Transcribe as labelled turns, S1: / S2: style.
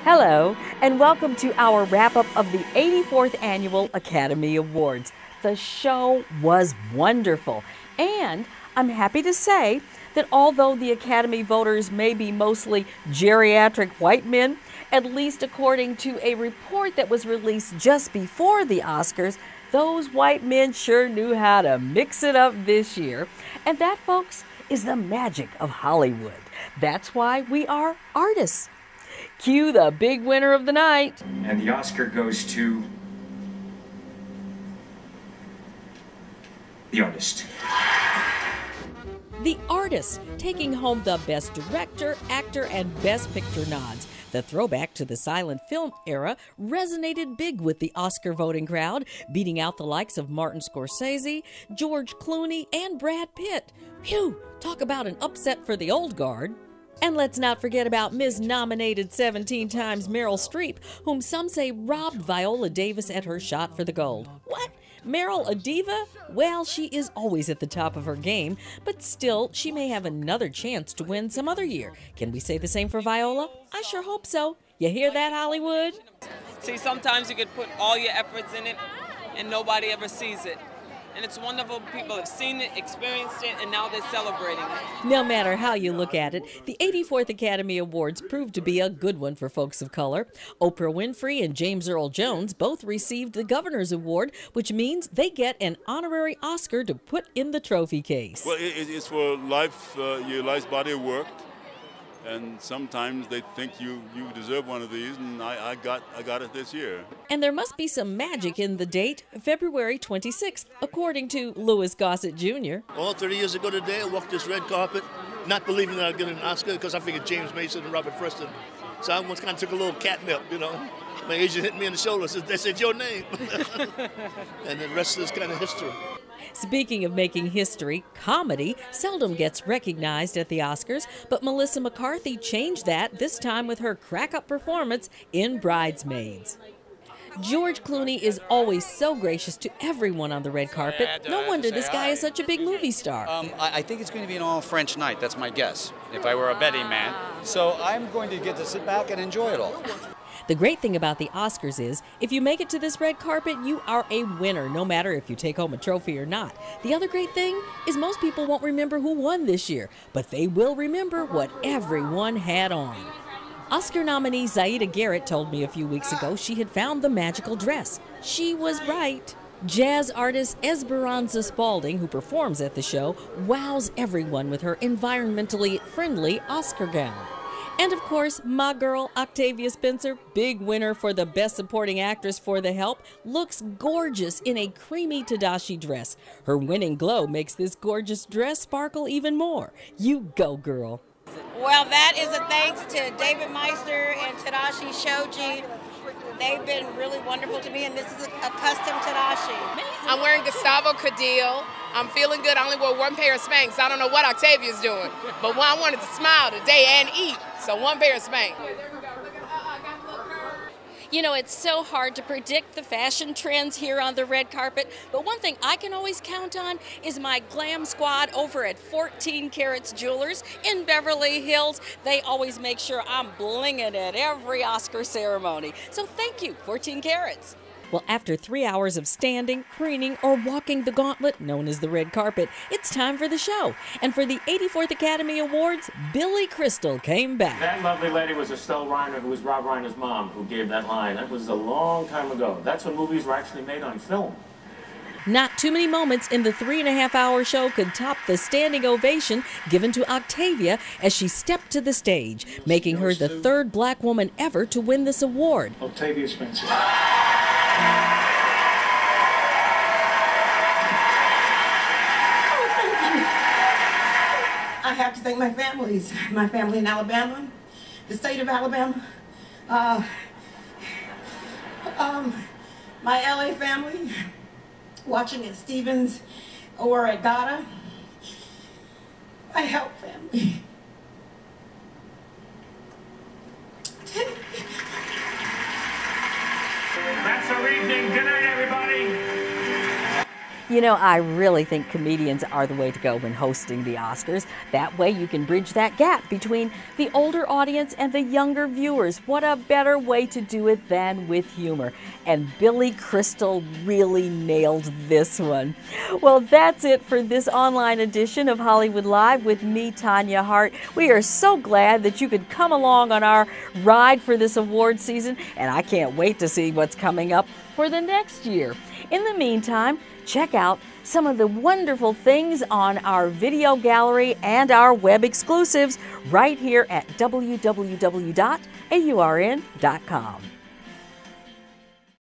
S1: Hello, and welcome to our wrap-up of the 84th Annual Academy Awards. The show was wonderful, and I'm happy to say that although the Academy voters may be mostly geriatric white men, at least according to a report that was released just before the Oscars, those white men sure knew how to mix it up this year. And that, folks, is the magic of Hollywood. That's why we are artists. Cue the big winner of the night.
S2: And the Oscar goes to The Artist.
S1: The Artist, taking home the Best Director, Actor, and Best Picture nods. The throwback to the silent film era resonated big with the Oscar voting crowd, beating out the likes of Martin Scorsese, George Clooney, and Brad Pitt. Phew, talk about an upset for the old guard. And let's not forget about Ms. Nominated 17 times Meryl Streep, whom some say robbed Viola Davis at her shot for the gold. What? Meryl a diva? Well, she is always at the top of her game, but still, she may have another chance to win some other year. Can we say the same for Viola? I sure hope so. You hear that, Hollywood?
S3: See, sometimes you could put all your efforts in it and nobody ever sees it. And it's wonderful people have seen it, experienced it, and now they're celebrating it.
S1: No matter how you look at it, the 84th Academy Awards proved to be a good one for folks of color. Oprah Winfrey and James Earl Jones both received the Governor's Award, which means they get an honorary Oscar to put in the trophy case.
S4: Well, it's for life, your life's body of work. And sometimes they think you deserve one of these, and I got it this year.
S1: And there must be some magic in the date, February 26th, according to Louis Gossett Jr.
S5: Well, 30 years ago today, I walked this red carpet, not believing that I'd get an Oscar because I figured James Mason and Robert Preston. So I once kind of took a little catnip, you know. My agent hit me in the shoulder, said, "They said your name." And the rest is kind of history.
S1: Speaking of making history, comedy seldom gets recognized at the Oscars, but Melissa McCarthy changed that, this time with her crack-up performance in Bridesmaids. George Clooney is always so gracious to everyone on the red carpet. No wonder this guy is such a big movie star.
S6: I think it's going to be an all-French night. That's my guess, if I were a betting man. So I'm going to get to sit back and enjoy it all.
S1: The great thing about the Oscars is, if you make it to this red carpet, you are a winner, no matter if you take home a trophy or not. The other great thing is most people won't remember who won this year, but they will remember what everyone had on. Oscar nominee Zaida Garrett told me a few weeks ago she had found the magical dress. She was right. Jazz artist Esperanza Spalding, who performs at the show, wows everyone with her environmentally friendly Oscar gown. And of course, my girl Octavia Spencer, big winner for the Best Supporting Actress for The Help, looks gorgeous in a creamy Tadashi dress. Her winning glow makes this gorgeous dress sparkle even more. You go, girl.
S7: Well, that is a thanks to David Meister and Tadashi Shoji. They've been really wonderful to me, and this is a custom Tadashi.
S8: I'm wearing Gustavo Cadillo. I'm feeling good. I only wore one pair of Spanx. I don't know what Octavia's doing, but I wanted to smile today and eat, so one pair of Spanx.
S9: You know, it's so hard to predict the fashion trends here on the red carpet, but one thing I can always count on is my glam squad over at 14 Carats Jewelers in Beverly Hills. They always make sure I'm blinging at every Oscar ceremony. So thank you, 14 Carats.
S1: Well, after 3 hours of standing, preening, or walking the gauntlet known as the red carpet, it's time for the show. And for the 84th Academy Awards, Billy Crystal came back.
S10: That lovely lady was Estelle Reiner, who was Rob Reiner's mom, who gave that line. That was a long time ago. That's when movies were actually made on film.
S1: Not too many moments in the 3.5-hour show could top the standing ovation given to Octavia as she stepped to the stage, making her the third black woman ever to win this award.
S10: Octavia Spencer.
S11: I have to thank my family in Alabama, the state of Alabama, my LA family, watching at Stevens or at Gata, my Help family.
S10: That's our evening. Good night, everybody.
S1: You know, I really think comedians are the way to go when hosting the Oscars. That way you can bridge that gap between the older audience and the younger viewers. What a better way to do it than with humor. And Billy Crystal really nailed this one. Well, that's it for this online edition of Hollywood Live with me, Tanya Hart. We are so glad that you could come along on our ride for this award season, and I can't wait to see what's coming up for the next year. In the meantime, check out some of the wonderful things on our video gallery and our web exclusives right here at www.aurn.com.